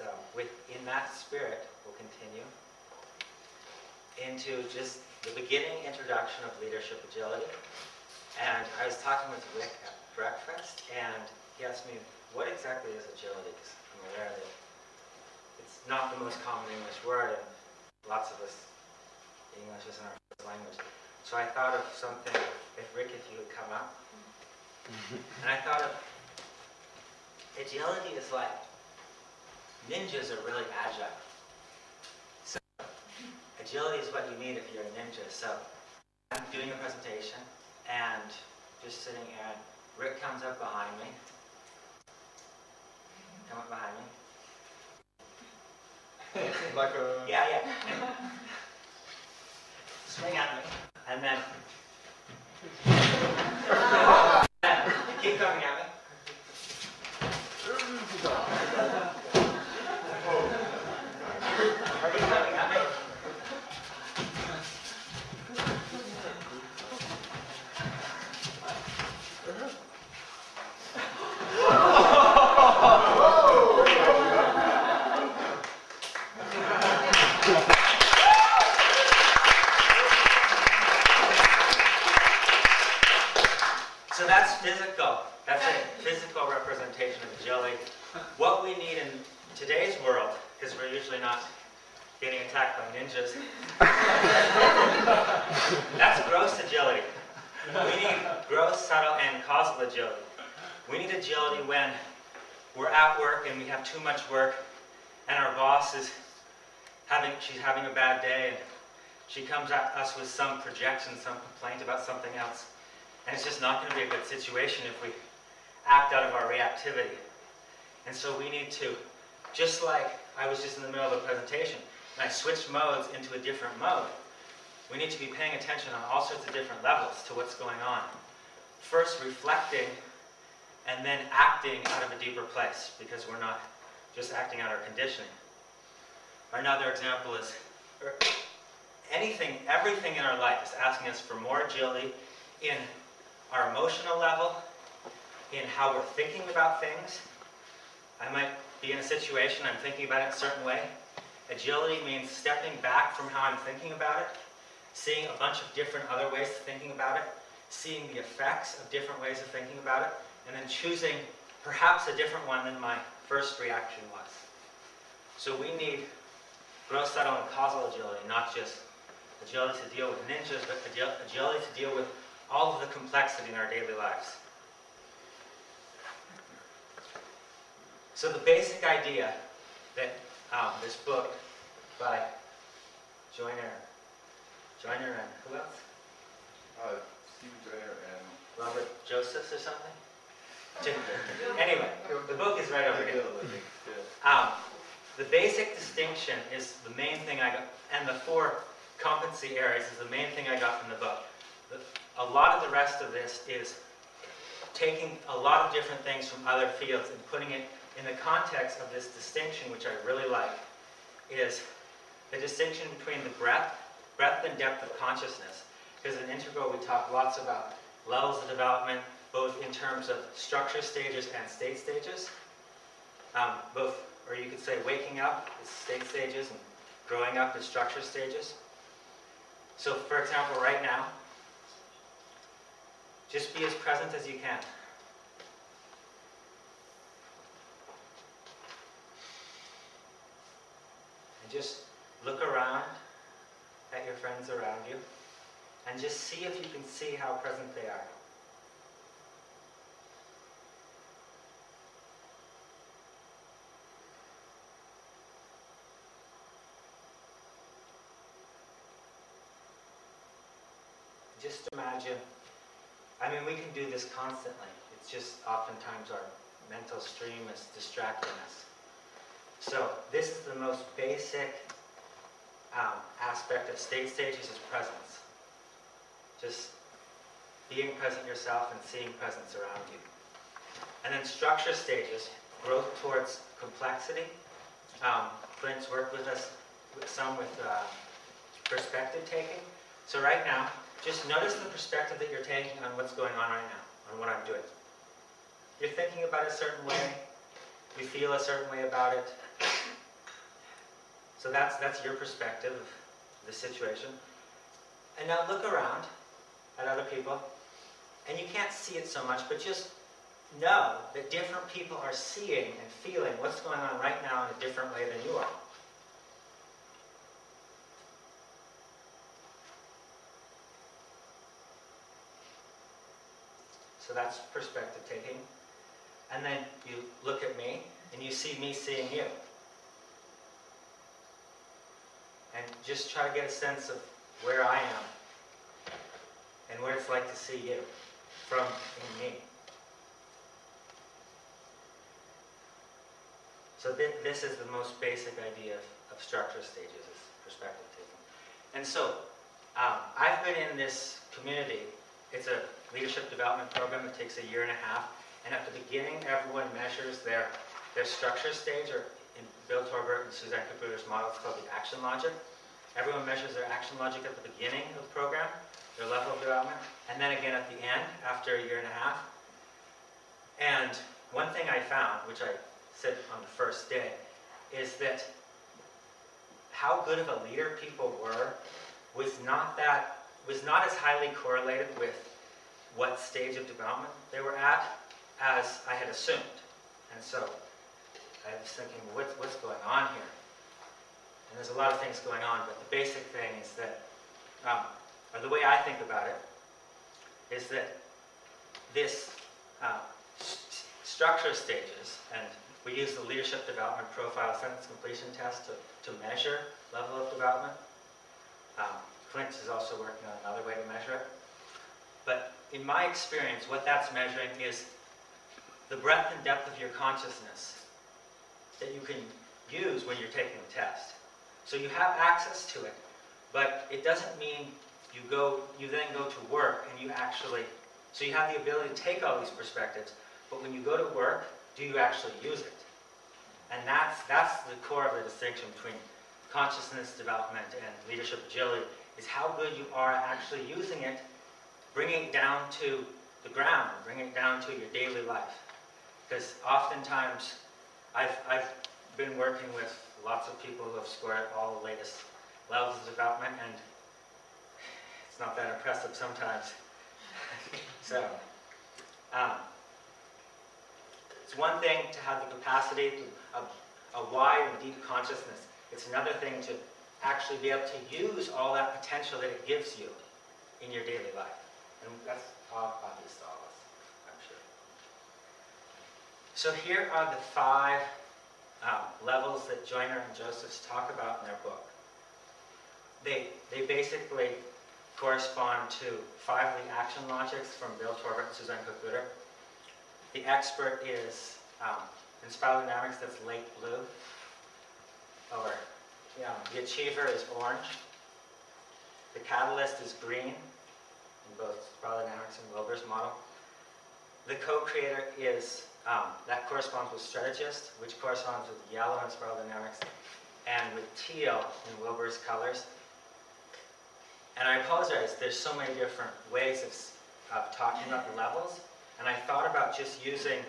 So in that spirit, we'll continue into just the beginning introduction of leadership agility. And I was talking with Rick at breakfast, and he asked me, what exactly is agility? Because I'm aware that it's not the most common English word, and lots of us, English isn't our first language. So I thought of something, if you would come up. And I thought of, agility is like, ninjas are really agile. So agility is what you need if you're a ninja. So I'm doing a presentation and just sitting, and Rick comes up behind me. Come up behind me. Like a... Yeah. Swing at me. And then keep coming at me. Are you coming at me? So that's physical. That's a physical representation of agility. What we need in today's world, because we're usually not getting attacked by ninjas, that's gross agility. We need gross, subtle, and causal agility. We need agility when we're at work and we have too much work, and our boss is she's having a bad day, and she comes at us with some projection, some complaint about something else. And it's just not going to be a good situation if we act out of our reactivity. And so we need to, just like I was just in the middle of a presentation, and I switched modes into a different mode, we need to be paying attention on all sorts of different levels to what's going on. First reflecting, and then acting out of a deeper place, because we're not just acting out our conditioning. Another example is everything in our life is asking us for more agility in our emotional level, in how we're thinking about things. I might be in a situation, I'm thinking about it a certain way. Agility means stepping back from how I'm thinking about it, seeing a bunch of different other ways of thinking about it, seeing the effects of different ways of thinking about it, and then choosing perhaps a different one than my first reaction was. So we need gross, subtle, and causal agility, not just agility to deal with ninjas, but agility to deal with all of the complexity in our daily lives. So the basic idea that this book by Joyner and who else? Stephen Joyner and Robert Josephs or something? Anyway, the book is right over here. The basic distinction is the main thing I got, and the 4 competency areas is the main thing I got from the book. A lot of the rest of this is taking a lot of different things from other fields and putting it in the context of this distinction, which I really like, is the distinction between the breadth and depth of consciousness. Because in Integral we talk lots about levels of development, both in terms of structure stages and state stages. Or you could say waking up is state stages and growing up is structure stages. So for example, right now, just be as present as you can. And just look around at your friends around you, and just see if you can see how present they are. Just imagine, we can do this constantly. It's just oftentimes our mental stream is distracting us. So this is the most basic aspect of state stages is presence. Just being present yourself and seeing presence around you. And then structure stages, growth towards complexity. Clint's worked with us with perspective taking. So right now, just notice the perspective that you're taking on what's going on right now, on what I'm doing. You're thinking about it a certain way, you feel a certain way about it, So that's your perspective of the situation. And now look around at other people, and you can't see it so much, but just know that different people are seeing and feeling what's going on right now in a different way than you are. So that's perspective taking. And then you look at me, and you see me seeing you. And just try to get a sense of where I am and what it's like to see you from in me. So this is the most basic idea of structure stages, is perspective taking. And so I've been in this community. It's a leadership development program that takes 1.5 years. And at the beginning, everyone measures their structure stage, or in Bill Torbert and Suzanne Caputo's model, it's called the action logic. Everyone measures their action logic at the beginning of the program, their level of development, and then again at the end, after 1.5 years. And one thing I found, which I said on the first day, is that how good of a leader people were was not as highly correlated with what stage of development they were at as I had assumed. And so I was thinking, well, what's going on here? And there's a lot of things going on, but the basic thing is that, or the way I think about it, is that this structure stages, and we use the leadership development profile sentence completion test to measure level of development. Clint is also working on another way to measure it. But in my experience, what that's measuring is the breadth and depth of your consciousness that you can use when you're taking the test. So you have access to it, but it doesn't mean you then go to work and you actually, so you have the ability to take all these perspectives, but when you go to work, do you actually use it? And that's the core of the distinction between consciousness development and leadership agility, is how good you are at actually using it, bringing it down to the ground, bringing it down to your daily life. Because oftentimes, I've been working with lots of people who have scored all the latest levels of development, and it's not that impressive sometimes. So, it's one thing to have the capacity to a wide and deep consciousness. It's another thing to actually be able to use all that potential that it gives you in your daily life. And that's obvious to all of us, I'm sure. So here are the 5 levels that Joyner and Josephs talk about in their book. They basically correspond to 5 of the action logics from Bill Torbert and Suzanne Caputo. The expert is, in spiral dynamics, that's light blue. Or, the achiever is orange. The catalyst is green, in both spiral dynamics and Wilber's model. The co-creator is, that corresponds with strategist, which corresponds with yellow in spiral dynamics, and with teal in Wilber's colors. And I apologize, there's so many different ways of talking about the levels, and I thought about just using,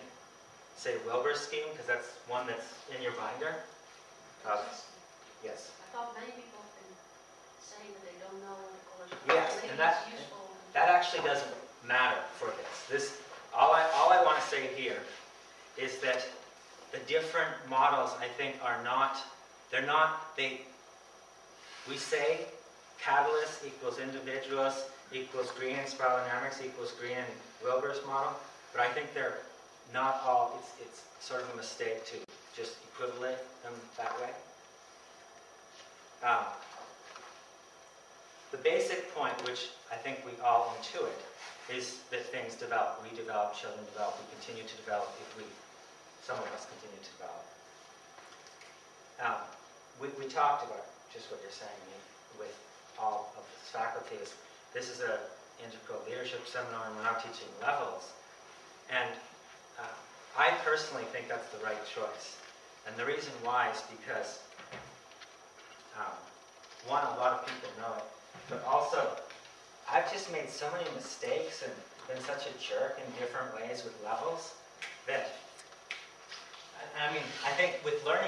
say, Wilber's scheme, because that's one that's in your binder. Yes? I thought many people have been saying that they don't know what it corresponds. Yes, Maybe and it's useful. that actually doesn't matter for this. All I want to say here is that the different models, I think, we say catalyst equals individualist equals green in spiral dynamics equals green in Wilber's model, but I think they're not all, it's sort of a mistake to just equivalent them that way. The basic point, which I think we all intuit, is that things develop. We develop, children develop, we continue to develop if some of us continue to develop. We talked about just what you're saying with all of the faculties. This is an integral leadership seminar, and we're not teaching levels. And I personally think that's the right choice. And the reason why is because, one, a lot of people know it, but also, I've just made so many mistakes and been such a jerk in different ways with levels that, I mean, I think with learning